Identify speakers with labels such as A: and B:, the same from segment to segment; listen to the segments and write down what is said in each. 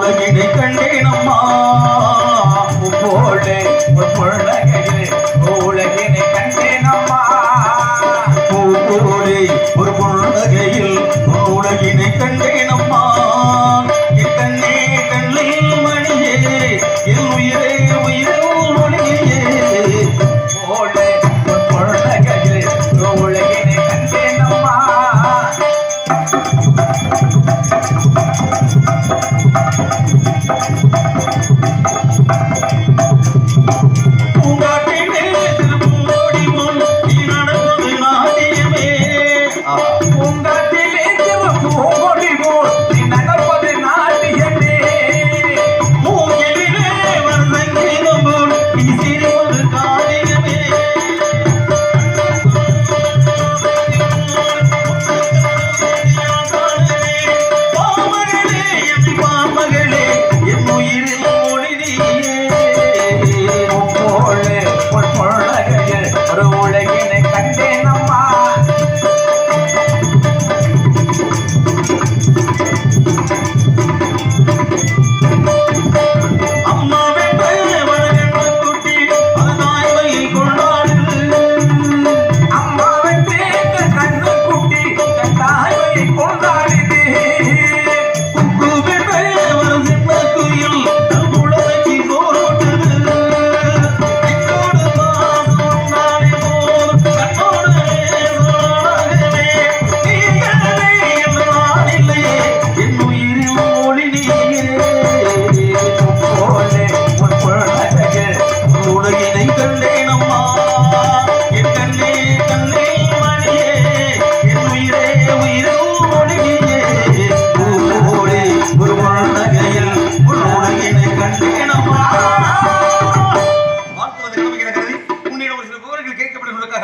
A: உலகினை கண்டேனம்மா போலே ஒரு புன்னகையில் உலகினை கண்டேனம்மா போலே ஒரு புன்னகையில் உலகினை கண்டேனம்மா என் கண்ணே கண்ணில் மணியே என் உயிரே உயிரே ஒளியே போலே ஒரு புன்னகையில் உலகினை கண்டேனம்மா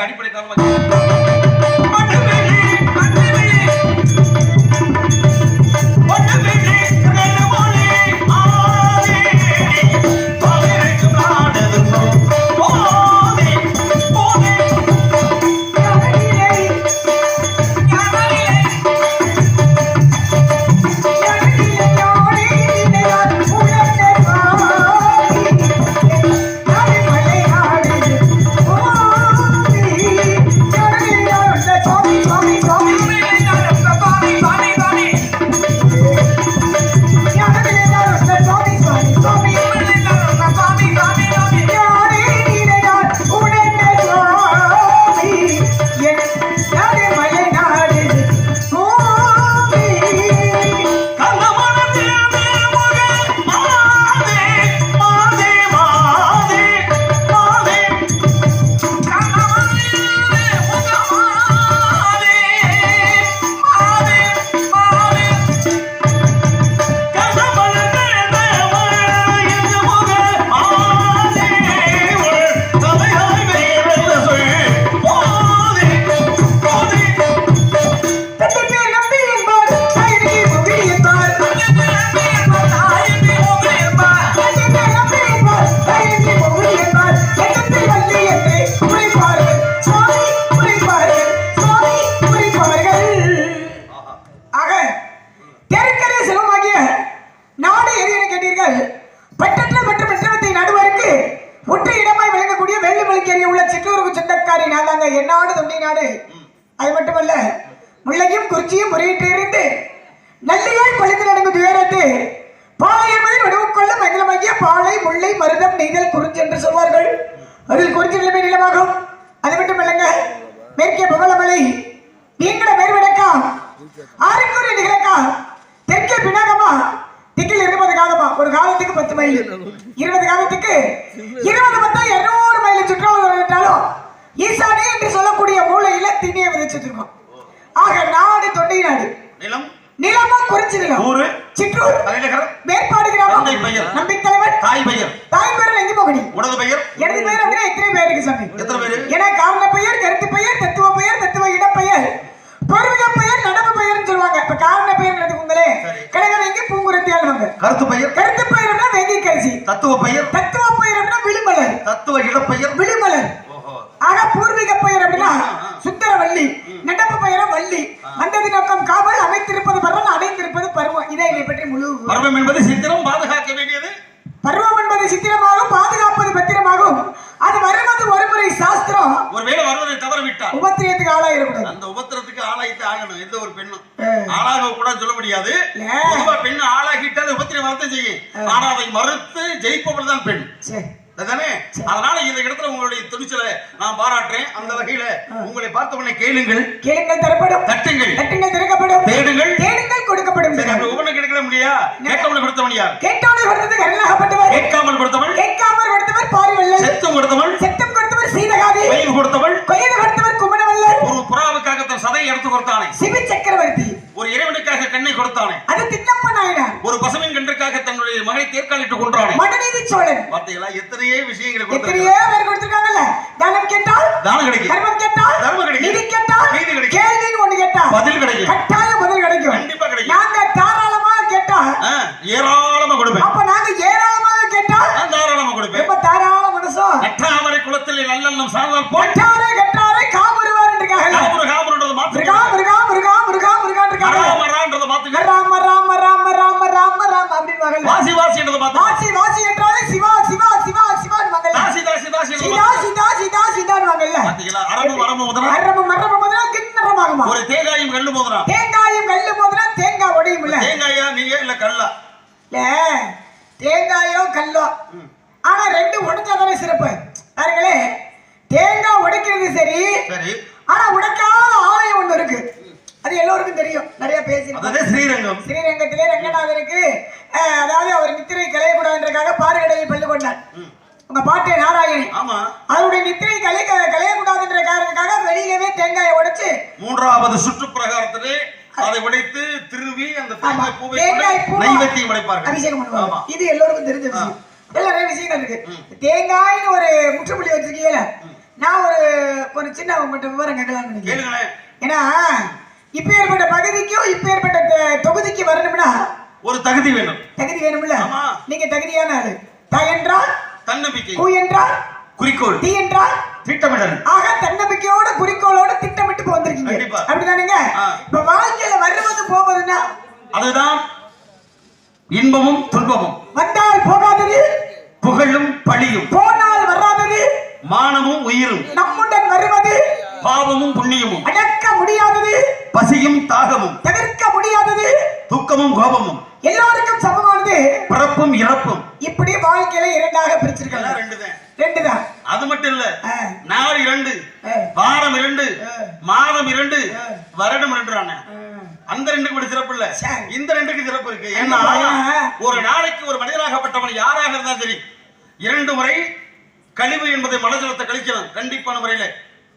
A: அடிப்படை என்னாடு தொண்டை நாடு. அது மட்டுமல்ல, முல்லையும் குறிச்சியும் முறையிட்டு இருந்து நல்லியாய் பழுத்து நடங்கு துயரத்து பாலை என்பதை வடிவு கொள்ள மங்களமாகிய பாலை முல்லை மருதம் நெய்தல் குறிஞ்சி என்று சொல்வார்கள். அதில் குறிஞ்சி நிலைமை நிலமாகும். அது மட்டுமல்லங்க, மேற்கே புகழமலை நீங்கள மேற்விடக்கா ஆறுக்குரிய நிகழக்கா தெற்கே பினாகமா திக்கில் 20 காலமா. ஒரு காலத்துக்கு 10 மைல், 20 காலத்துக்கு 20 10 200 மைல் சுற்றுலா என்றாலும் ஈசானி என்று சொல்லக்கூடிய மூலையில திணியை விதைச்சிட்டு இருக்கோம். ஆக நாடு தொண்டை நாடு. நிலம் நிலமும் குறிச்சி நிலம். ஊரு சிற்றூர் தலைநகரம் மேற்பாடு கிராமம். தந்தை பெயர் நம்பி தலைவர். தாய் பெயர் எங்க போகணி. உனது பெயர் எனது பெயர் அப்படின்னா எத்தனை பேர் இருக்கு சாமி? எத்தனை பேர்? ஏன்னா காரண பெயர், கருத்து பெயர், தத்துவ இடப்பெயர், பொருவிக பெயர், நடப்பு பெயர்னு சொல்லுவாங்க. இப்ப காரண பெயர் உங்களே கடக வைங்க பூங்குரத்தி ஆளுவாங்க. கருத்து பெயர் அப்படின்னா வெங்கி கரிசி. தத்துவ பெயர் அப்படின்னா விளிமலர். தத்துவ இடப்பெயர் விளிமலர். ஆக பூர்வீக பெயர் அப்படின்னா சுந்தரவல்லி, நடப்பு பெயரும் வள்ளி. வந்தது நோக்கம் காவல், அமைத்திருப்பது பருவம், அடைந்திருப்பது பருவம். இதை பற்றி முழு பருவம் என்பது சித்திரம்
B: பெண்ணும் ஆளாக கூட சொல்ல முடியாது. பொதுவா பெண் ஆளாகிட்டால் உபத்திரம் வரத்தை செய்யும். ஆனா அதை மறுத்து ஜெயிப்பவள் தான் பெண். தானே? அதனால இந்த இடத்துல உங்களுடைய துணிச்சலை நான் பாராட்டுறேன். அந்த வகையில உங்களை பார்த்தவனை கேளுங்கள்,
A: கேளுங்கள் தரப்படும்,
B: தட்டுங்கள்,
A: தட்டுங்கள் திறக்கப்படும்,
B: தேடுங்கள்,
A: தேடுங்கள் கொடுக்கப்படும்.
B: ஒவ்வொன்று கிடைக்கல முடியா? கேட்டவனை கொடுத்தவன் யார்?
A: கேட்டவனை கொடுத்தது கருணாகப்பட்டவர்.
B: கேட்காமல் கொடுத்தவன்,
A: கேட்காமல் கொடுத்தவர் பாரிவல்லர்.
B: செத்தம் கொடுத்தவன்,
A: செத்தம் கொடுத்தவர் சீதகாதி.
B: கொய்து கொடுத்தவன்,
A: கொய்து கொடுத்தவர் குமரவல்லர்.
B: ஒரு புறாவுக்காக தன் சதையை எடுத்து கொடுத்தானே
A: சிவி சக்கரவர்த்தி.
B: ஒரு இறைவனுக்காக கண்ணை கொடுத்தானே
A: அது திண்ணப்ப நாயனார்.
B: ஒரு பசுவின் கன்றுக்காக தன்னுடைய மகனை தேர்காலிட்டு கொன்றானே
A: மனுநீதி சோழன்.
B: வார்த்தைகளா எத்தனையோ விஷயங்களை
A: எத்தனையோ பேர் கொடுத்திருக்காங்கல்ல. தானம் கேட்டால்
B: தானம் கிடைக்கும்,
A: தர்மம் கேட்டால்
B: தர்மம் கிடைக்கும்,
A: நீதி கேட்டால்
B: நீதி கிடைக்கும்,
A: கேள்வின்னு ஒண்ணு கேட்டால்
B: பதில் கிடைக்கும்,
A: கட்டாயம் பதில் கிடைக்கும்,
B: கண்டிப்பா கிடைக்கும்.
A: நாங்க தாராளமா கேட்டா
B: ஏராளமா கொடுப்பேன்.
A: அப்ப நாங்க ஏராளமாக கேட்டா
B: நான் தாராளமா கொடுப்பேன்.
A: ரொம்ப தாராள மனசோ.
B: நற்றாமரை குளத்தில் நல்லெண்ணம் சார்ந்தால்
A: போட்டாரே கட்டாரே காமருவார் இருக்காங்க.
B: காமருன்றத மாத்து,
A: முருகா முருகா முருகா முருகா முருகான்றத
B: ராமரான்றத மாத்து,
A: ராம ராம ராம ராம ராம ராம அப்படின்வாங்க.
B: வாசி வாசின்றத மாத்து,
A: வாசி வாசி என்றாலே சிவா சிவா சிவா சிவான்வாங்க.
B: தாசி தாசி தாசி
A: சீதா சீதா சீதா சீதான்வாங்கல்ல.
B: பாத்தீங்களா? அரபு அரபு முதல்ல
A: அரபு மரபு முதல்ல கிண்ணறமாகுமா.
B: ஒரு தேங்காயும் கல்லு போதுறா,
A: தேங்காயும் கல்லு போதுனா தேங்காய் உடையும் இல்ல.
B: தேங்காயா நீங்க இல்ல கல்லா?
A: இல்ல தேங்காயோ கல்லோ, ஆனா ரெண்டு உடைச்சாதானே சிறப்பு. பாருங்களே, தேங்காய் உடைக்கிறது சரி
B: சரி,
A: ஆனா உடைக்காத ஆலயம் ஒண்ணு இருக்கு. அது எல்லோருக்கும் தெரியும், நிறைய பேசிருக்கோம்.
B: ஸ்ரீரங்கம்.
A: ஸ்ரீரங்கத்திலே ரங்கநாதருக்கு அதாவது அவர் நித்திரை கலையக்கூடாதுன்றக்காக பாறைகடையை பள்ளி கொண்டார். உங்க பாட்டே நாராயணி.
B: ஆமா,
A: அவருடைய நித்திரை கலையக்கூடாதுன்ற காரணத்துக்காக வெளியிலவே தேங்காயை உடைச்சு
B: மூன்றாவது சுற்று பிரகாரத்திலே அதை உடைத்து திருவி அந்த தேங்காய் பூவை நைவேத்தியம் படைப்பார்கள்,
A: அபிஷேகம் பண்ணுவாங்க. இது எல்லோருக்கும் தெரிஞ்ச விஷயம். நிறைய விஷயங்கள் இருக்கு. தேங்காய்னு ஒரு முற்றுப்புள்ளி வச்சிருக்கீங்கல்ல, நான் ஒரு சின்ன உங்கள்கிட்ட விவரம் கேட்கலாம்னு நினைக்கிறேன். ஏன்னா இப்ப ஏற்பட்ட பகுதிக்கும் இப்ப ஏற்பட்ட தொகுதிக்கு வரணும்னா
B: ஒரு தகுதி வேணும்.
A: தகுதி வேணும்ல? நீங்க தகுதியான ஆளு. த என்றால்
B: தன்னம்பிக்கை,
A: கு என்றால்
B: குறிக்கோள்,
A: தி என்றால்
B: திட்டமிடல்.
A: ஆக தன்னம்பிக்கையோட குறிக்கோளோட திட்டமிட்டு வந்திருக்கீங்க. அப்படிதானுங்க? இப்ப வாழ்க்கையில வருவது போவதுன்னா
B: அதுதான் இன்பமும் துன்பமும்.
A: வந்தால் போகாதது
B: புகழும் பழியும்,
A: போனால் வராதது
B: மானமும் உயிரும்,
A: நம்முடன் வருவது
B: பாவமும் புண்ணியமும்,
A: அடக்க முடியாதது
B: பசியும் தாகமும்,
A: தவிர்க்க முடியாதது
B: துக்கமும் கோபமும்,
A: எல்லோருக்கும் சமமானது
B: பிறப்பும் இறப்பும்.
A: இப்படி வாழ்க்கையில இரண்டாக பிரிச்சிருக்காங்க. ரெண்டு தான்.
B: அது மட்டும் இல்ல, நாள் 2, வாரம் 2, மாதம் 2, வருடம் 2. அந்த 2க்கு ஒரு சிறப்பு இல்ல, இந்த 2க்கு சிறப்பு இருக்கு. ஏன்னா ஒரு நாளைக்கு ஒரு மனிதனாகப்பட்டவன் யாராக இருந்தா சரி 2 முறை கழிவு என்பதை மலஜலத்தை கழிக்கலாம் கண்டிப்பான முறையில.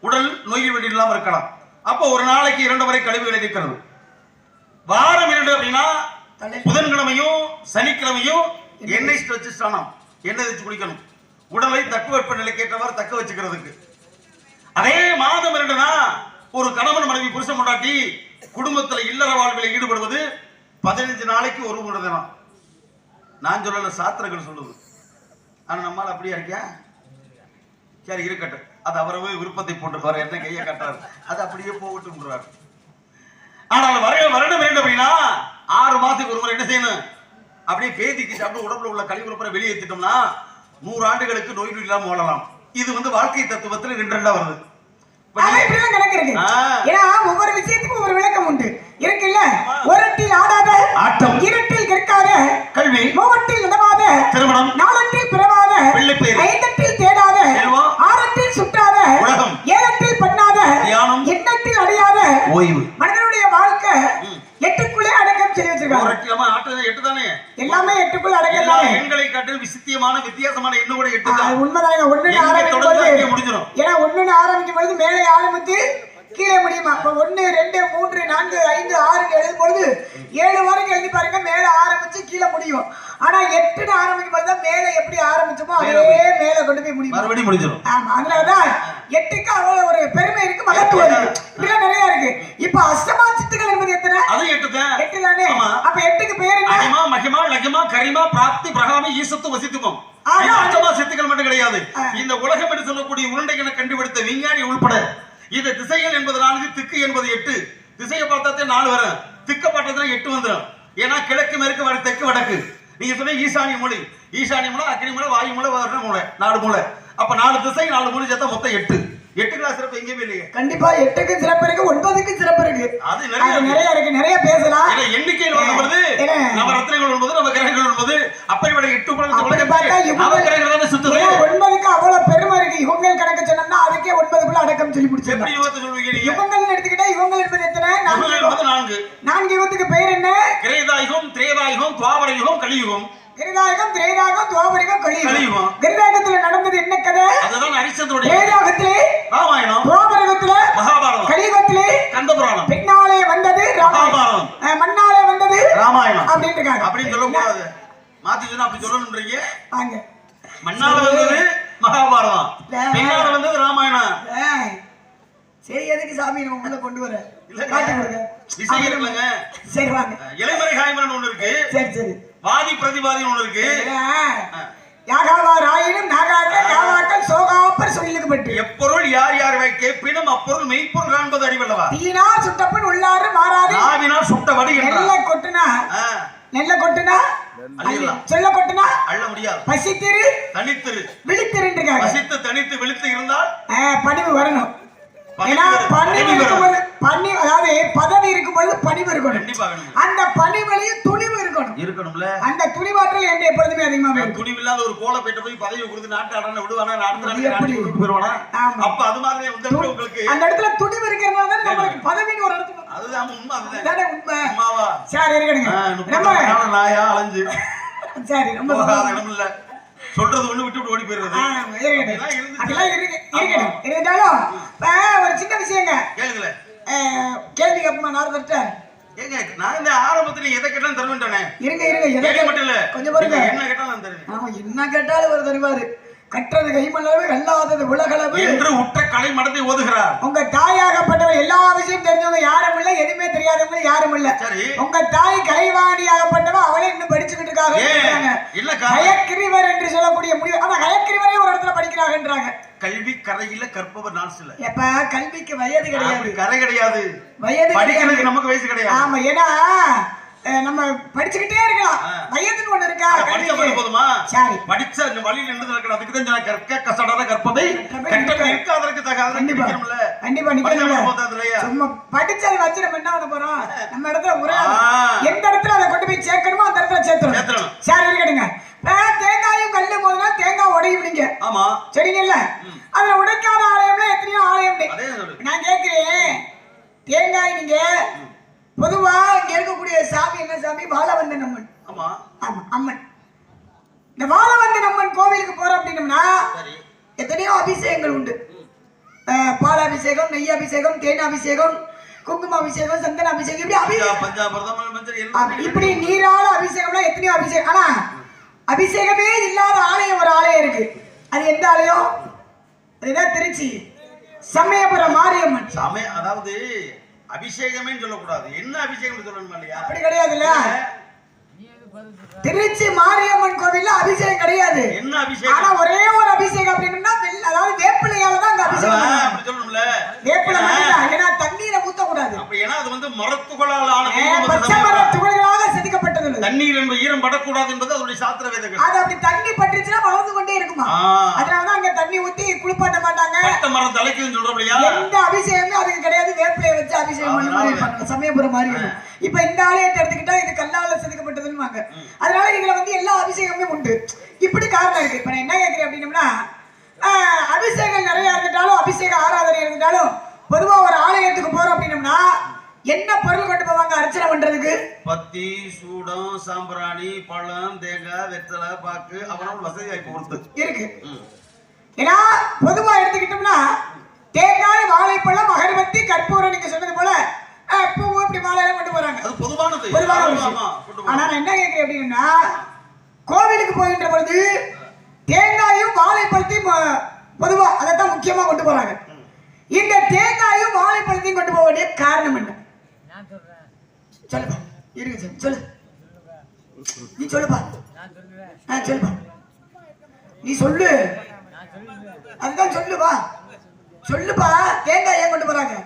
B: உடல் நோய் வெடி இல்லாம இருக்கலாம். அப்போ ஒரு நாளைக்கு 2 முறை கழிவுகள் இருக்கிறது. வாரம் 2 அப்படின்னா புதன்கிழமையும் சனிக்கிழமையும் எண்ணெய் வச்சு ஸ்நானம், எண்ணெய் வச்சு குளிக்கணும், உடலை தட்பவெப்ப நிலைக்கு ஏற்றவாறு தக்க வச்சுக்கிறதுக்கு. அதே மாதம் 2னா ஒரு கணவன் மனைவி புருஷன் கொண்டாட்டி குடும்பத்தில் இல்லற வாழ்வில் ஈடுபடுவது 15 நாளைக்கு ஒரு முறை தினம். நான் சொல்லல, சாத்திரங்கள் சொல்லுது. ஆனா நம்மால் அப்படியா இருக்கியா? சரி இருக்கட்டும், அது அவரவே விருப்பத்தை போட்டு பாரு, என்ன கையை கட்டுறாரு, அது அப்படியே போகட்டும்ன்றாரு. ஆனால் வருடம் 2 அப்படின்னா 6 மாதத்துக்கு ஒரு முறை என்ன செய்யணும்? அப்படியே பேதிக்கு சாப்பிட்டு உடம்புல உள்ள கழிவுறுப்புற வெளியேற்றிட்டோம்னா 100 ஆண்டுகளுக்கு நோய் இல்லாம வாழலாம். இது வாழ்க்கை தத்துவத்தில் 2 வருது.
A: கணக்கு இருக்கு. ஏன்னா ஒவ்வொரு விஷயத்துக்கும் ஒவ்வொரு விளக்கம் உண்டு இருக்குல்ல. ஒரட்டில் ஆடாத
B: ஆட்டம்,
A: இரட்டில் கற்காத
B: கல்வி,
A: மூவட்டில் நடவாத திருமணம், நாலட்டில் பிறவாத பிள்ளை பேர், ஐந்தட்டில் தேடாத செல்வம், ஆறட்டில் சுற்றாத உலகம், ஏழட்டில் பண்ணாத தியானம், எண்ணத்தில் அடையாத ஓய்வு. மனிதனுடைய வாழ்க்கை 8க்குள்ளே அடக்கம் செய்ய வச்சிருக்காங்க. ஒரு அட்டிலமா ஆட்டது 8 தானே, எல்லாமே 8க்குள்ள அடக்கம் தானே. எண்களை காட்டில் விசித்தியமான வித்தியாசமான எண்ணு கூட 8 தான். உண்மைதாங்க. 1ன்னு ஆரம்பிக்கும் போது முடிஞ்சிரும். ஏன்னா 1ன்னு ஆரம்பிக்கும் பொழுது மேலே ஆரம்பித்து கீழே முடியுமா? அப்ப 1 2 3 4 5 6 எழுதும் பொழுது 7 வரைக்கும் எழுதி பாருங்க, மேல ஆரம்பிச்சு கீழே முடியும். ஆனா 8ன்னு ஆரம்பிக்கும் போது தான் மேல எப்படி ஆரம்பிச்சோமோ அதே மேல கொண்டு போய் முடியும், மறுபடியும் முடிஞ்சிடும். ஆமா, அதனாலதான் 8க்கு அவ்வளவு ஒரு பெருமை இருக்கு, மகத்துவம் இருக்கு, இதெல்லாம் நிறைய இருக்கு. இப்ப அஷ்டமா சித்துக்கள் என்பது எத்தனை? அது 8 தான். 8 தானே. அப்ப 8க்கு பேர் என்ன? அனிமா, மகிமா, லகிமா, கரிமா, பிராப்தி, பிரகாமி, ஈசத்து, வசித்துவம். அஷ்டமா சித்துக்கள் மட்டும் கிடையாது. இந்த உலகம் என்று சொல்லக்கூடிய உருண்டைகளை கண்டுபிடித்த விஞ்ஞானி உள்பட இது திசைகள் என்பது 4, திக்கு என்பது 8. திசையை பார்த்தாத்தே 4 வரும், திக்க பார்த்தா 8 வந்துடும். ஏன்னா கிழக்கு மேற்கு வட தெற்கு வடக்கு. நீங்க சொன்ன ஈசானிய மூலை, ஈசானிய மூலை, அக்னி மூலை, வாயு மூலை, வர்ண மூலை, 4 மூலை. அப்ப 4 திசை 4 மூலை சேர்த்தா மொத்தம் 8.
B: 8 கிளாஸ் சிறப்பு எங்கேயுமே இல்லையே.
A: கண்டிப்பா 8க்கு சிறப்பு இருக்கு, 9க்கு சிறப்பு இருக்கு.
B: அது நிறைய
A: இருக்கு, நிறைய பேசலாம்.
B: இல்ல எண்ணிக்கையில் வரும்போது நவரத்னங்கள் வரும்போது நவகிரகங்கள் வரும்போது அப்படி 8
A: அப்படி பார்த்தா
B: நவகிரகங்கள் தானே சுத்துது.
A: 9க்கு அவ்வளவு பெருமை இருக்கு. யுகங்கள் கணக்கு சொன்னோம்னா அதுக்கே 9க்குள்ள அடக்கம் சொல்லி பிடிச்சிருக்கோம்.
B: எப்படி யுகத்தை சொல்லுவீங்க நீங்க?
A: யுகங்கள் எடுத்துக்கிட்டா யுகங்கள் என்பது எத்தனை?
B: 4.
A: 4 யுகத்துக்கு பெயர் என்ன?
B: கிரேதாயுகம், திரேதாயுகம், துவாபர யுகம், கலியுகம்.
A: கிருதாயுகம், திரேதாயுகம், துவாபரிகம், கலியுகம். கிருதாயுகத்துல நடந்தது என்ன கதை?
B: அதுதான் ஹரிச்சந்திரனுடைய.
A: திரேதாயுகத்திலே
B: ராமாயணம்,
A: துவாபரிகத்திலே
B: மகாபாரதம்,
A: கலியுகத்திலே
B: கந்தபுராணம்,
A: பின்னாலே வந்தது ராமாயணம், மண்ணாலே வந்தது
B: ராமாயணம்
A: அப்படின்னு இருக்காங்க.
B: அப்படின்னு சொல்லக்கூடாது. மாத்தி சொன்னா அப்படி சொல்லணும்ன்றீங்க.
A: வாங்க.
B: மண்ணால வந்தது மகாபாரதம், பின்னால வந்தது ராமாயணம்.
A: சரி, எதுக்கு சாமி நம்ம உள்ள கொண்டு வர? காட்டி கொடுங்க.
B: விஷயம் இருக்குல்லங்க.
A: சரி வாங்க.
B: இளைமறை காய்மரன் ஒண்ணு இருக்கு.
A: சரி சரி.
B: வாதி பிரதிவாதி ஒண்ணு இருக்கு.
A: யாகாவா ராயினும் நாகாக்க காவாக்கள் சோகாப்பர் சொல்லிலுக்குப்பட்டு
B: எப்பொருள் யார் யார் கேட்பினும் அப்பொருள் மெய்ப்பொருள் காண்பது அறிவல்லவா.
A: தீனா சுட்டப்பன் உள்ளாறு மாறாது
B: நாவினால் சுட்ட வடி
A: நெல்ல கொட்டுனா நெல்ல கொட்டுனா சொல்ல கொட்டுனா
B: அள்ள முடியாது.
A: பசித்திரு
B: தனித்திரு
A: விழித்திருக்காங்க.
B: பசித்து தனித்து விழித்து இருந்தால்
A: பணிவு வரணும். ஏன்னா பணிவு இருக்கும்போது அதாவது பதவி இருக்கும்போது பணிவு இருக்கணும். அந்த பணிவிலையும் துணிவு இருக்கணும்ல. அந்த துணிவாற்றல் என்ற எப்பொழுதுமே அதிகமா இருக்கும்.
B: துணிவு இல்லாத ஒரு கோலப்பேட்டை போய் பதவி கொடுத்து நாட்டு ஆடன விடுவானா, நாட்டு போயிருவானா? அப்ப அது மாதிரி உங்களுக்கு
A: அந்த இடத்துல துணிவு இருக்கிறதுனால தான் நமக்கு பதவின்னு ஒரு இடத்துல.
B: அதுதான் உண்மை.
A: அதுதானே உண்மை.
B: உண்மாவா?
A: சரி இருக்கணுங்க.
B: நம்ம நாயா அலைஞ்சு
A: சரி ரொம்ப
B: இடம் இல்ல. சொல்றது ஒண்ணு விட்டு ஓடி போயிடுறது.
A: அதெல்லாம் இருந்தாலும் ஒரு சின்ன விஷயங்க
B: கேளுங்களேன்.
A: கேள்வி கேட்போமா நாரதர்ட்ட?
B: ஏங்க நான் இந்த ஆரம்பத்துல எதை கேட்டாலும் தருவேன்டானே.
A: இருங்க எதை
B: மட்டும் இல்ல,
A: கொஞ்சம் பாருங்க.
B: என்ன கேட்டாலும் நான் தருவேன்.
A: ஆமா, என்ன கேட்டாலும் ஒரு தருவாரு. கற்றது கைமளவு வெல்லாதது உலகளவு
B: என்று உற்ற கலை மடத்தை ஓதுகிறார்.
A: உங்க தாயாகப்பட்டவர் எல்லா விஷயம் தெரிஞ்சவங்க யாரும் இல்ல, எதுவுமே தெரியாதவங்க யாரும் இல்ல. உங்க தாய் கலைவாணியாகப்பட்டவ அவளே இன்னும் படிச்சுக்கிட்டு இருக்காங்க. ஹயக்கிரிவர் என்று சொல்லக்கூடிய முடிவு. ஆனா ஹயக்கிரிவரே ஒரு இடத்துல படிக்கிறாங்கன்றாங்க.
B: கல்வி கரையில கற்பவர் நான் சில.
A: எப்ப கல்விக்கு வயது கிடையாது,
B: கரை கிடையாது,
A: வயது
B: படிக்கிறதுக்கு நமக்கு வயசு கிடையாது.
A: ஆமா, ஏன்னா நம்ம படிச்சுக்கிட்டே இருக்கலாம். வயதுன்னு ஒண்ணு இருக்கா?
B: படிச்சா போதுமா?
A: சரி,
B: படிச்ச இந்த வழியில நின்று நடக்கணும். அதுக்கு தான் நான் கற்க கசடற கற்பவை கற்க இருக்காதற்கு தகாத நிக்கணும்ல.
A: கண்டிப்பா நிக்கணும்ல. சும்மா படிச்சதை வச்சு நம்ம என்ன பண்ண போறோம்? நம்ம இடத்துல உரையாடணும். எந்த இடத்துல அதை கொண்டு போய் சேர்க்கணுமோ அந்த இடத்துல சேர்த்துறோம். சரி இருக்கட்டுங்க. தேங்காயும் கல்லு போதுனா தேங்காய் உடையும். நீங்க
B: ஆமா
A: சரிங்கல்ல? அதுல உடைக்காத ஆலயம்ல எத்தனையோ ஆலயம். நான் கேட்கிறேன், தேங்காய் நீங்க பொதுவா இங்க இருக்கக்கூடிய சாமி என்ன சாமி? வாழவந்தன் அம்மன்.
B: ஆமா
A: ஆமா அம்மன். இந்த வாழவந்தன் அம்மன் கோவிலுக்கு போறோம் அப்படின்னம்னா எத்தனையோ அபிஷேகங்கள் உண்டு. பால் அபிஷேகம், நெய் அபிஷேகம், தேன் அபிஷேகம், குங்கும அபிஷேகம், சந்தன அபிஷேகம், இப்படி நீரால அபிஷேகம்லாம் எத்தனையோ அபிஷேகம். ஆனா அபிஷேகமே இல்லாத ஆலயம் ஒரு ஆலயம் இருக்கு. அது எந்த ஆலயம்? அதுதான் திருச்சி சமயபுரம் மாரியம்மன்.
B: அதாவது அபிஷேகமே சொல்லக்கூடாது, என்ன அபிஷேகம் சொல்லணும் இல்லையா?
A: அப்படி கிடையாதுல்ல. திருச்சி மாரியம்மன் கோவில்ல அபிஷேகம் கிடையாது.
B: என்ன அபிஷேகம்? ஆனா
A: ஒரே ஒரு அபிஷேகம் அப்படின்னா அதாவது வேப்பிலையால தான் அங்க அபிஷேகம்.
B: அப்படி சொல்லணும்ல.
A: வேப்பிலை மட்டும். ஏன்னா தண்ணீரை ஊத்த கூடாது.
B: அப்ப ஏன்னா அது வந்து மரத்துகளால் ஆன
A: பச்சை மர துகள்களாக செதுக்கப்பட்டது.
B: தண்ணீர் என்பது ஈரம் படக்கூடாது என்பது அதனுடைய சாஸ்திர வேதங்கள்.
A: அது அப்படி தண்ணி பட்டுச்சுன்னா வளர்ந்து கொண்டே இருக்குமா? அதனால தான் அங்க தண்ணி ஊத்தி குளிப்பாட்ட மாட்டாங்க.
B: பச்சை மரம் தலைக்குன்னு சொல்றோம் இல்லையா?
A: எந்த அபிஷேகமே அதுக்கு கிடையாது. வேப்பிலையை வச்சு அபிஷேகம் பண்ணுவாங்க சமயபுரம் மாரியம்மன். இப்ப இந்த ஆலயத்தை எடுத்துக்கிட்டா இது கல்லால செதுக்கப்பட்டதுன்னு. அதனால இதுல வந்து எல்லா அபிஷேகமே உண்டு. இப்படி காரணம் இருக்கு. இப்ப நான் என்ன கேட்கிறேன் அப்படின்னம்னா, அபிஷேகம் நிறைய இருந்துட்டாலும் அபிஷேக ஆராதனை இருந்துட்டாலும் பொதுவா ஒரு ஆலயத்துக்கு போறோம் அப்படின்னம்னா என்ன பொருள் கொண்டு போவாங்க அர்ச்சனை பண்றதுக்கு?
B: பத்தி, சூடம், சாம்பிராணி, பழம், தேங்காய், வெத்தலை, பாக்கு, அவனோட வசதி வாய்ப்பு பொறுத்து இருக்கு.
A: ஏன்னா பொதுவா எடுத்துக்கிட்டோம்னா தேங்காய், வாழைப்பழம், அகர்பத்தி, கற்பூரம், நீங்க சொன்னது போல பூ, இப்படி மாலையெல்லாம் கொண்டு போறாங்க.
B: அது பொதுவானது.
A: ஆனா நான் என்ன கேட்கிறேன் அப்படின்னா, கோவிலுக்கு போகின்ற பொழுது தேங்காயும் வாழைப்பழத்தையும் பொதுவா அதைத்தான் முக்கியமா கொண்டு போறாங்க. இந்த தேங்காயும் வாழைப்பழத்தையும் கொண்டு போக வேண்டிய காரணம் என்ன? சொல்லுப்பா. இருங்க சொல்லு. நீ சொல்லுப்பா. சொல்லுப்பா. நீ சொல்லு. அதுதான் சொல்லுப்பா. சொல்லுப்பா. தேங்காய் ஏன் கொண்டு போறாங்க?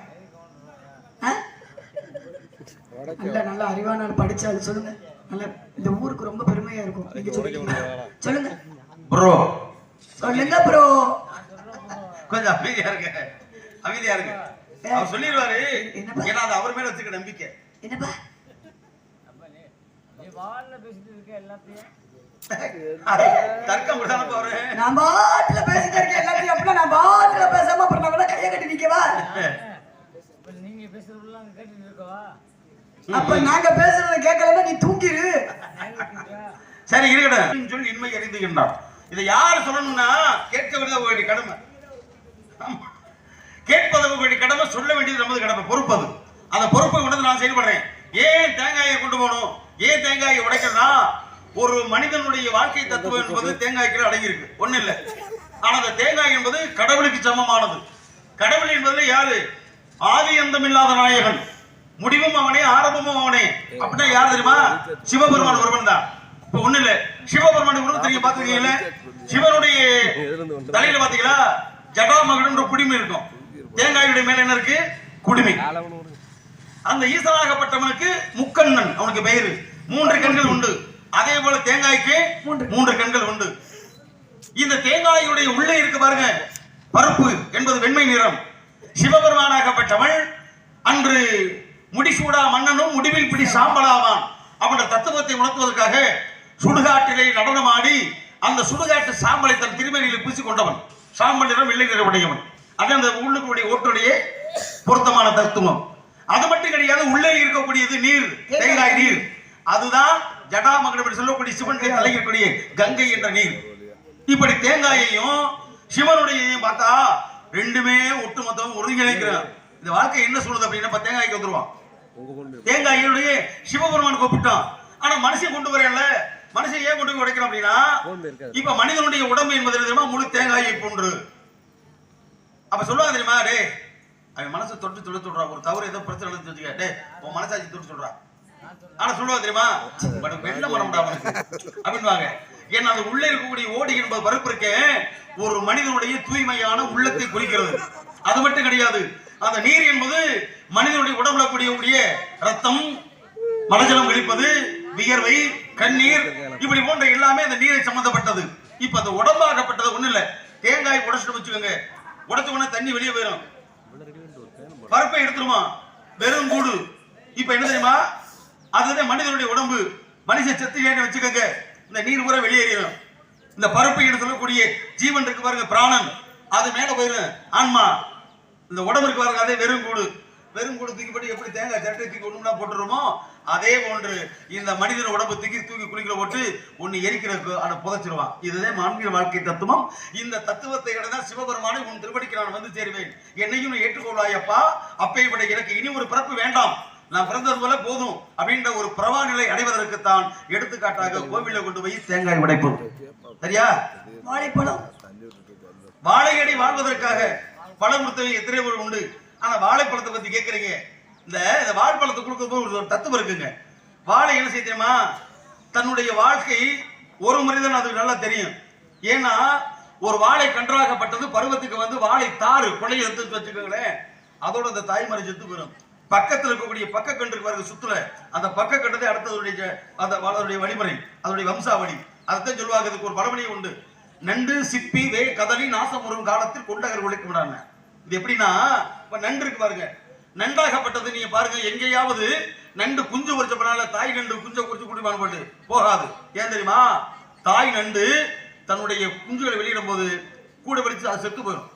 A: நல்ல அறிவான படிச்சாலும் சொல்லுங்க. நல்ல இந்த ஊருக்கு ரொம்ப பெருமையா இருக்கும். நீங்க சொல்லுங்க. சொல்லுங்க
B: ப்ரோ.
A: சொல்லுங்க ப்ரோ.
B: கொஞ்சம் அமைதியா இருங்க, அமைதியா இருங்க. அவர் சொல்லிடுவாரு. ஏன்னா அது அவர் மேல வச்சுக்க நம்பிக்கை.
A: என்னப்பா
B: தர்க்கம் போறேன்.
A: நான் பாட்டுல பேசிட்டு இருக்கேன் எல்லாத்தையும். அப்படின்னா நான் பாட்டுல பேசாம அப்புறம் நான் கூட கையை கட்டி நிக்கவா?
C: நீங்க பேசுறதெல்லாம் கேட்டுட்டு இருக்கவா?
A: அப்ப நாங்க பேசுறத கேட்கலன்னா நீ தூங்கிரு.
B: சரி இருக்கட்டும் சொல்லி இன்மை அறிந்துகின்றான். இதை யார் சொல்லணும்னா கேட்க வேண்டிய கடமை, கேட்பதற்கு வேண்டிய கடமை, சொல்ல வேண்டியது நமது கடமை, பொறுப்பது. அந்த பொறுப்பை உணர்ந்து நான் செயல்படுறேன். ஏன் தேங்காயை கொண்டு போகணும், ஏன் தேங்காயை உடைக்கிறதா? ஒரு மனிதனுடைய வாழ்க்கை தத்துவம் என்பது தேங்காய்க்குள்ள அடங்கியிருக்கு, ஒண்ணு இல்லை. ஆனா அந்த தேங்காய் என்பது கடவுளுக்கு சமமானது. கடவுள் என்பதுல யாரு? ஆதி அந்தம் இல்லாத நாயகன், முடிவும் அவனே ஆரம்பமும் அவனே. அப்படின்னா யார் தெரியுமா? சிவபெருமான் ஒருவன் தான். இப்ப ஒண்ணு இல்ல, சிவபெருமான் உருவம் தெரியும், பாத்துருக்கீங்கல்ல? சிவனுடைய தலையில பாத்தீங்களா ஜடாமகுடன்ற குடிமை இருக்கும். தேங்காயுடைய மேல என்ன இருக்கு? குடிமை. அந்த ஈசனாகப்பட்டவனுக்கு முக்கண்ணன், அவனுக்கு பெயரு. 3 கண்கள் உண்டு. அதே போல தேங்காய்க்கு 3 கண்கள் உண்டு. இந்த தேங்காயுடைய உள்ளே இருக்கு பாருங்க, பருப்பு என்பது வெண்மை நிறம். சிவபெருமானாகப்பட்டவன் அன்று முடிசூடா மன்னனும் முடிவில் பிடி சாம்பலாவான் அவனுடைய தத்துவத்தை உணர்த்துவதற்காக சுடுகாட்டிலே நடனமாடி அந்த சுடுகாட்டு சாம்பலை தன் திருமேனியில் பூசிக் கொண்டவன். சாம்பல் நிறம் வெள்ளை நிறம் உடையவன். அது அந்த உள்ளுக்குடைய ஓட்டுடைய பொருத்தமான தத்துவம். அது மட்டும் கிடையாது, உள்ளே இருக்கக்கூடியது நீர், தேங்காய் நீர். அதுதான் ஜடாமகுடம் சொல்லக்கூடிய சிவனுடைய தலையிடக்கூடிய கங்கை என்ற நீர். இப்படி தேங்காயையும் சிவனுடையையும் பார்த்தா ரெண்டுமே ஒட்டுமொத்தம் ஒருங்கிணைக்கிறான். இந்த வாழ்க்கை என்ன சொல்லுது அப்படின்னா தேங்காய்க்கு வந்துருவான். தேங்காயுடைய சிவபெருமான் கூப்பிட்டான். ஆனா மனுஷன் கொண்டு வரல. மனுஷன் ஏன் கொண்டு போய் உடைக்கிறோம் அப்படின்னா, இப்ப மனிதனுடைய உடம்பு என்பது தெரியுமா, முழு தேங்காயை போன்று. அப்ப சொல்லுவாங்க தெரியுமா, டே அவன் மனசை தொட்டு தொட்டு சொல்றான், ஒரு தவறு ஏதோ பிரச்சனை வச்சுக்க, டே உன் மனசாட்சி தொட்டு சொல்றான். ஆனா சொல்லுவா தெரியுமா, வெள்ள பண்ண முடியாது அப்படின்வாங்க. ஏன்னா அது உள்ளே இருக்கக்கூடிய ஓடி என்பது பருப்பு இருக்க ஒரு மனிதனுடைய தூய்மையான உள்ளத்தை குறிக்கிறது. அது மட்டும் கிடையாது, அந்த நீர் என்பது மனிதனுடைய உடம்புல கூடிய ரத்தம், மலஜலம் கழிப்பது, வியர்வை, கண்ணீர், இப்படி போன்ற எல்லாமே அந்த நீரை சம்பந்தப்பட்டது. இப்ப அந்த உடம்பாகப்பட்டது ஒண்ணு இல்ல. தேங்காய் உடைச்சிட்டு வச்சுக்கோங்க, உடைச்ச உடனே தண்ணி வெளியே போயிடும், பருப்பை எடுத்துருமா, வெறும் கூடு. இப்ப என்ன தெரியுமா, அதுதான் மனிதனுடைய உடம்பு. மனுஷன் செத்து வச்சுக்கோங்க, இந்த நீர் பூரா வெளியேறிடும். இந்த பருப்பை சொல்லக்கூடிய ஜீவன் இருக்கு பாருங்க, பிராணன், அது மேல போயிடும், ஆன்மா. இந்த உடம்பு இருக்கு பாருங்க, அதே வெறும் கூடு. வெறும் கூடு தூக்கி போட்டு எப்படி தேங்காய் சட்டை தூக்கி ஒண்ணுனா போட்டுருமோ அதே போன்று இந்த மனிதன் உடம்பு தூக்கி குளிக்கிற போட்டு ஒண்ணு எரிக்கிறதுக்கு அதை புதைச்சிருவான். இதுதான் ஆன்மீக வாழ்க்கை தத்துவம். இந்த தத்துவத்தை கடந்தான் சிவபெருமானை உன் திருப்படிக்கு நான் வந்து சேருவேன், என்னையும் ஏற்றுக்கொள்ளாயப்பா, அப்பை விட எனக்கு இனி ஒரு பிறப்பு வேண்டாம், நான் பிறந்தது போல போதும் அப்படின்ற ஒரு பிரவா நிலை அடைவதற்குத்தான் எடுத்துக்காட்டாக கோவில கொண்டு போய் தேங்காய் உடைப்போம். சரியா?
A: வாழைப்பழம்,
B: வாழையடி வாழ்வதற்காக பழம் கொடுத்தவங்க எத்தனை பேர் உண்டு. ஆனா வாழைப்பழத்தை பத்தி கேட்கறீங்க, இந்த வாழைப்பழத்தை கொடுக்கும் ஒரு தத்துவம் இருக்குங்க. வாழை என்ன செய்ய தெரியுமா, தன்னுடைய வாழ்க்கை ஒரு மனிதன் அது நல்லா தெரியும். ஏன்னா ஒரு வாழை கன்றாகப்பட்டது பருவத்துக்கு வந்து வாழை தாறு கொலை எடுத்து வச்சுக்கோங்களேன், அதோட அந்த தாய்மறை செத்து போயிடும். பக்கத்தில் இருக்கக்கூடிய பக்க கன்று வருது சுத்துல, அந்த பக்க கண்டதை அடுத்ததுடைய அந்த அதனுடைய வழிமுறை, அதனுடைய வம்சாவளி, அதைத்தான் சொல்லுவாங்க. அதுக்கு ஒரு பழமொழி உண்டு, நண்டு சிப்பி வே கதலி நாசம் வரும் காலத்தில் கொண்டகர் உழைக்க விடாம. இது எப்படின்னா, இப்ப நண்டு இருக்கு பாருங்க, நண்டாகப்பட்டது நீங்க பாருங்க, எங்கேயாவது நண்டு குஞ்சு பொறிச்ச பண்ணால தாய் நண்டு குஞ்சை குறிச்சு குடிப்பான் போட்டு போகாது. ஏன் தெரியுமா, தாய் நண்டு தன்னுடைய குஞ்சுகளை வெளியிடும் போது கூட வெளிச்சு அது செத்து போயிடும்,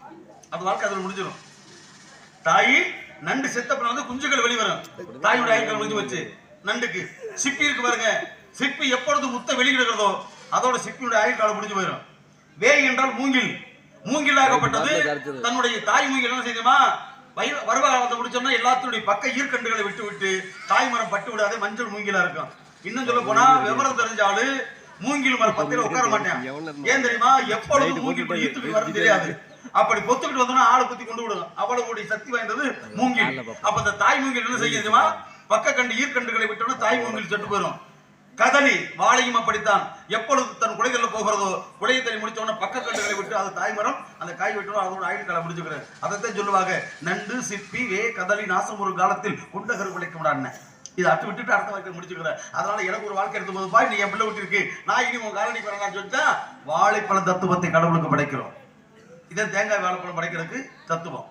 B: அது வாழ்க்கை அதில் முடிஞ்சிடும். தாய் நண்டு செத்த பண்ண குஞ்சுகள் வெளிவரும், தாயுடைய ஆயுட்கள் முடிஞ்சு வச்சு. நண்டுக்கு சிப்பி இருக்கு பாருங்க, சிப்பி எப்பொழுது முத்த வெளியிடுகிறதோ அதோட சிப்பியுடைய ஆயுட்காலம் முடிஞ்சு போயிடும். வே என்றால் மூங்கில், மூங்கிலாகப்பட்டது தன்னுடைய தாய் மூங்கில் என்ன செய்யுமா, பருவ காலத்தை முடிச்சோம்னா எல்லாத்துடைய பக்க ஈர்க்கண்டுகளை விட்டு விட்டு தாய் மரம் பட்டு விடாதே மஞ்சள் மூங்கிலா இருக்கும். இன்னும் சொல்ல போனா விவரம் தெரிஞ்சாலு மூங்கில் மரம் பத்தில உட்கார மாட்டேன். ஏன் தெரியுமா, எப்பொழுது மூங்கில் ஈர்த்துட்டு வரும் தெரியாது. அப்படி பொத்துக்கிட்டு வந்தோம்னா ஆளை குத்தி கொண்டு விடும், அவ்வளவு சக்தி வாய்ந்தது மூங்கில். அப்ப அந்த தாய் மூங்கில் என்ன செய்யுமா, பக்க கண்டு ஈர்க்கண்டுகளை விட்டோம்னா தாய் மூங்கில் செட்டு போயிடும். கதலி வாழையும் அப்படித்தான், எப்பொழுது தன் குலைகள்ல போகிறதோ குலையை தண்ணி முடிச்சோன்னா பக்க கண்டுகளை விட்டு அது தாய்மரம், அந்த காய் விட்டோம் அதோட ஆயுள் காலம் முடிச்சுக்கிறேன். அதைத்தான் சொல்லுவாங்க, நண்டு சிப்பி வே கதலி நாசம் ஒரு காலத்தில் குண்டகர் குலைக்க விடான்னு. இதை அட்டு விட்டுட்டு அடுத்த வாழ்க்கை முடிச்சுக்கிறேன். அதனால எனக்கு ஒரு வாழ்க்கை எடுத்து போது பாய், நீ என் பிள்ளை விட்டு இருக்கு, நான் இனி உன் காலனி வரலாம் சொல்லிட்டா வாழைப்பழ தத்துவத்தை கடவுளுக்கு படைக்கிறோம். இதை தேங்காய் வாழைப்பழம் படைக்கிறதுக்கு தத்துவம்.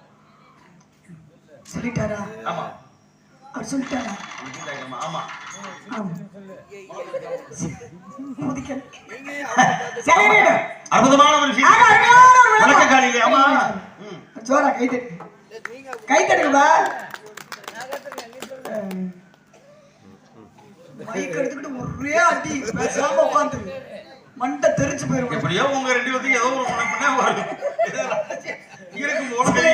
A: சொல்லிட்டாரா?
B: ஆமா
A: அவர் சொல்லிட்டாரா?
B: ஆமா அற்புதமான ஒரு விஷயம். ஆமா
A: ஜோரா கை தட்டுங்கப்பா. மைக் எடுத்துக்கிட்டு ஒரே அடி பேசாம உட்காந்து மண்டை தெரிச்சு போயிரும்.
B: எப்படியோ உங்க ரெண்டு பேருக்கு ஏதோ ஒரு முன்ன வரும். இருக்கும் போல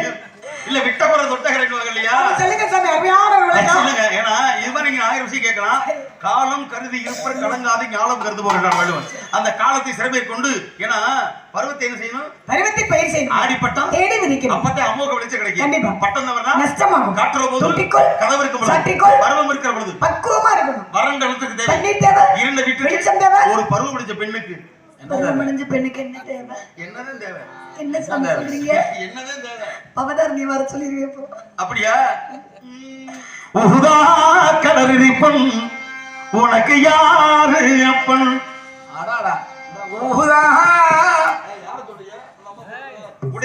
B: இல்ல விட்ட போற தொட்ட கிடைக்குவாங்க இல்லையா?
A: சொல்லுங்க சாமி, அருமையான ஒரு விளக்கம்
B: சொல்லுங்க. ஏன்னா இது மாதிரி நீங்க 1000 விஷயம் கேட்கலாம். காலம் கருதி இருப்பர் கலங்காது ஞாலம் கருது போகிறார் வள்ளுவன். அந்த காலத்தை சிறமை கொண்டு, ஏன்னா பருவத்தை என்ன செய்யணும்? பருவத்தை பயிர் செய்யணும். ஆடிப்பட்டம் தேடி விதிக்கணும். அப்பத்தே அம்மோக வெளிச்சம் கிடைக்கும். கண்டிப்பா. பட்டம் தவறுனா நஷ்டமாகும். காற்றுற போது தொட்டிக்கோள் கதவு இருக்கும் பொழுது பருவம் இருக்கிற பொழுது பக்குவமா இருக்கணும். வறண்ட நிலத்துக்கு தேவை தண்ணீர் தேவை. இருண்ட வீட்டுக்கு வெளிச்சம் தேவை. ஒரு பருவம் முடிஞ்ச பெண்ணுக்கு பருவமடைஞ்ச பெண்ணுக்கு என்ன தேவை? என்னதான் தேவை? என்ன சொல்றீங்க? என்னதான் தேவை? அவதார் நீ வர சொல்லிருவே போ. அப்படியா? உஹுதா கலரிப்பன் உனக்கு யாரு அப்பன்? அடாடா உஹுதா.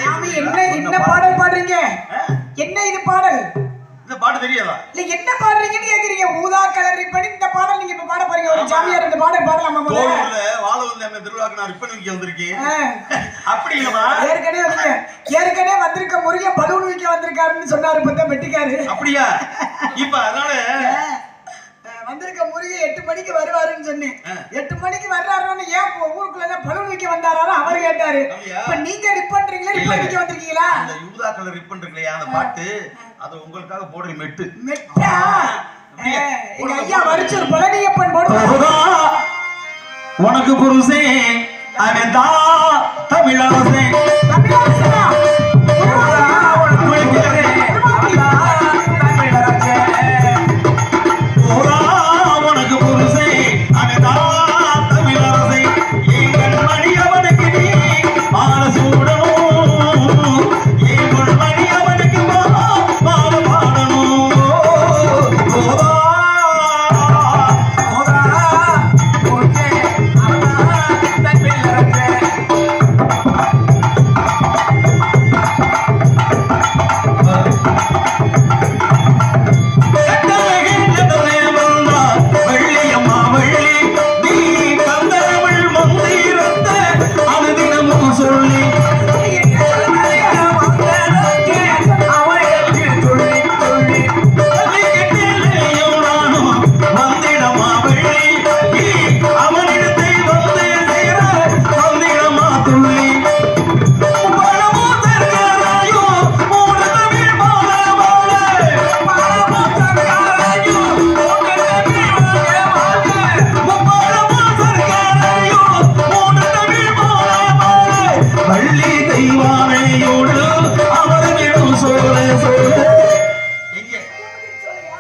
B: சாமி என்ன பாடல் பாடுறீங்க? என்ன இது பாடல்? இந்த பாட்டு தெரியாதா? இல்ல என்ன பாடுறீங்கன்னு கேக்குறீங்க. ஊதா கலர் ரிப்பன் இந்த பாடல் நீங்க இப்ப பாட போறீங்க. ஒரு சாமியார் இந்த பாடல் பாடலாமா? தோல்ல வாழ வந்து அந்த திருவிழாக்கு நான் ரிப்பன் விக்க வந்திருக்கேன். அப்படி இல்லமா? ஏற்கனவே வந்திருக்க முருகன் பலூன் விக்க வந்திருக்காருன்னு சொன்னாரு பத்த வெட்டிக்காரு. அப்படியா? இப்ப அதனால வந்திருக்க முருகன் 8 மணிக்கு வருவாருன்னு சொன்னேன். 8 மணிக்கு வர்றாருன்னு ஏன் ஊருக்குள்ள பலூன் விக்க வந்தாரான்னு அவர் கேட்டாரு. இப்ப நீங்க ரிப்பன்றீங்களா ரிப்பன் விக்க வந்திருக்கீங்களா? அந்த யூதா கலர் ரிப்பன் இருக்குலையா அந்த பாட்டு அது உங்களுக்காக போடுற மெட்டு. மெட்டா? எங்க ஐயா வரிச்சு ஒரு பழனியப்பன் போடுவாங்க. உனக்கு புருஷே அவன் தான் தமிழரசே. தமிழரசா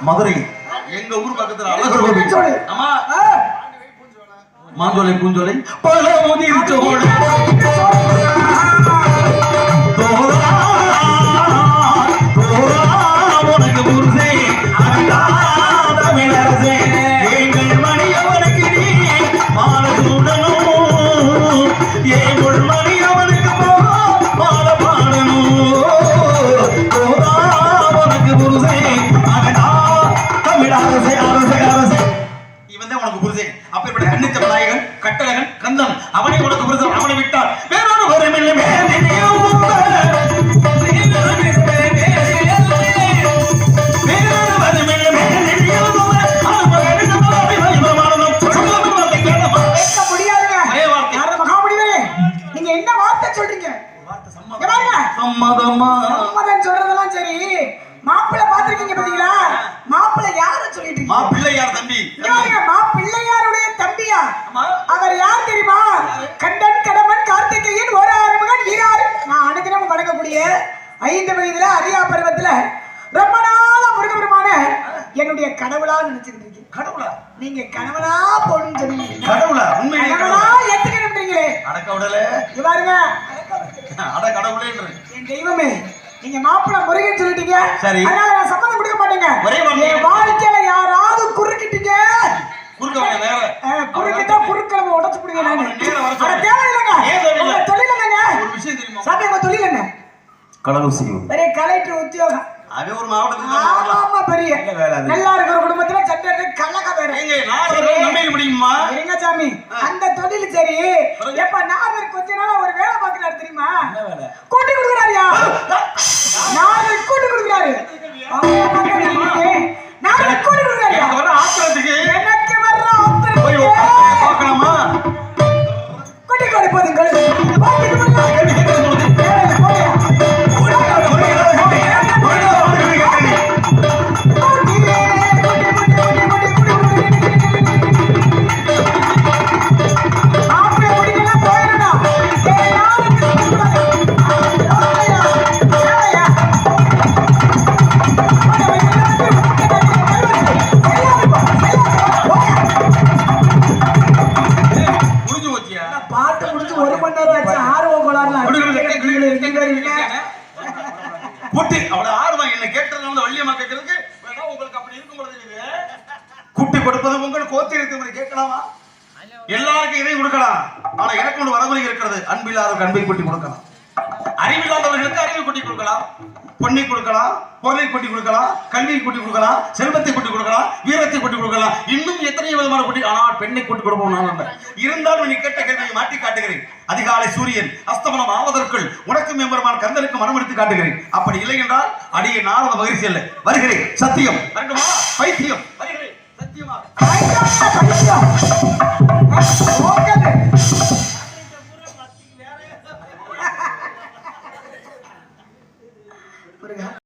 B: மதுரை எங்க ஊர் பக்கத்துல அழகர் கோவில். ஆமா மாஞ்சோலை பூஞ்சோலை பல முதிர் சோழ உனக்கு புருஷே தமிழரசே எங்கள் மணியவனுக்கு நீ மாலசூடனும் எங்கள் மணியவனுக்கு மால பாடணும். உனக்கு புருஷே இவன் தான் உனக்கு புருஷன். அப்பேற்பட்ட கண்ணிச்ச நாயகன் கட்டழகன் கந்தன் அவனை உனக்கு புருஷன். அவனை விட்டால் வேறொரு வருமில்லை. நீங்க என்ன வார்த்தை சொல்றீங்க? சம்மதமா சம்மதம் சொல்றதெல்லாம் சரி. மாப்பிள்ளை பாத்திருக்கீங்க பாத்தீங்களா? மாப்பிள்ளை யார சொல்லிட்டு இருக்கீங்க? மாப்பிள்ளையார் தம்பி. மாப்பிள்ளையாருடைய தம்பியா? அவர் யார் தெரியுமா? கண்டன் கடமன் கார்த்திகேயன் ஒரு ஆறுமுகன் ஈராறு. நான் அனுதினமும் வணங்கக்கூடிய 5 வயதுல அரியா பருவத்துல ரொம்ப நாளா முருகபெருமான என்னுடைய கடவுளா நினைச்சுக்கிட்டு இருக்கீங்க. கடவுளா? நீங்க கணவனா போன்னு சொன்னீங்க. கடவுளா? உண்மை கடவுளா ஏத்துக்கணும்ன்றீங்களே. அடக்கவுடல இது பாருங்க. அட கடவுளேன்ற என் தெய்வமே. நீங்க மாப்பிள்ளை முருகன் சொல்லிட்டீங்க. அதனால நான் சம்மதம் கொடுக்க மாட்டேங்க. என் வாழ்க்கையில யாராவது குறுக்கிட்டீங்க குறுக்கிட்டா குறுக்கிழமை உடச்சு பிடிங்க. நான் தேவையில்லைங்க. உங்க தொழில் என்னங்க? ஒரு விஷயம் தெரியுமா? சாமி உங்க தொழில் என்ன? கலகம் செய்யும்
A: பெரிய கலெக்டர் உத்தியோகம்.
B: அவன் ஒரு மாவட்டத்துக்கு
A: ஆமா பெரிய நல்லா இருக்கிற குடும்பத்துல சட்டத்தை கலக வேற.
B: நம்பிக்கை முடியுமா
A: எங்க சாமி அந்த தொழில் சரி. எப்ப நாரர் கொஞ்ச நாளா ஒரு வேலை பாக்குறாரு தெரியுமா? கூட்டி கொடுக்குறாருயா. நாரர் கூட்டி கொடுக்குறாரு. நாரர் கூட்டி கொடுக்குறாரு.
B: எனக்கு வர ஆத்திரத்துக்கு
A: பார்க்கலாமா? கூட்டி கொடுப்பதுங்கள்
B: எல்லாருக்கும் இதை கொடுக்கலாம். ஆனா எனக்கு ஒன்று வரமுறை இருக்கிறது. அன்பில்லாதவருக்கு அன்பை கொட்டி கொடுக்கலாம், அறிவில்லாதவர்களுக்கு அறிவை கொட்டி கொடுக்கலாம், பொண்ணை கொடுக்கலாம், பொருளை கொட்டி கொடுக்கலாம், கல்வியை கொட்டி கொடுக்கலாம், செல்வத்தை கொட்டி கொடுக்கலாம், வீரத்தை கொட்டி கொடுக்கலாம், இன்னும் எத்தனை விதமான கொட்டி. ஆனால் பெண்ணை கொட்டி கொடுப்போம் நான் இருந்தாலும் நீ கேட்ட கேள்வியை மாட்டி காட்டுகிறேன். அதிகாலை சூரியன் அஸ்தமனம் ஆவதற்குள் உனக்கும் எம்பெருமான் கந்தனுக்கு மனமெடுத்து காட்டுகிறேன். அப்படி இல்லை என்றால் அடியே நாரத மகிழ்ச்சி இல்லை. வருகிறேன். சத்தியம் வரட்டுமா? பைத்தியம் வருகிறேன். சத்தியமாக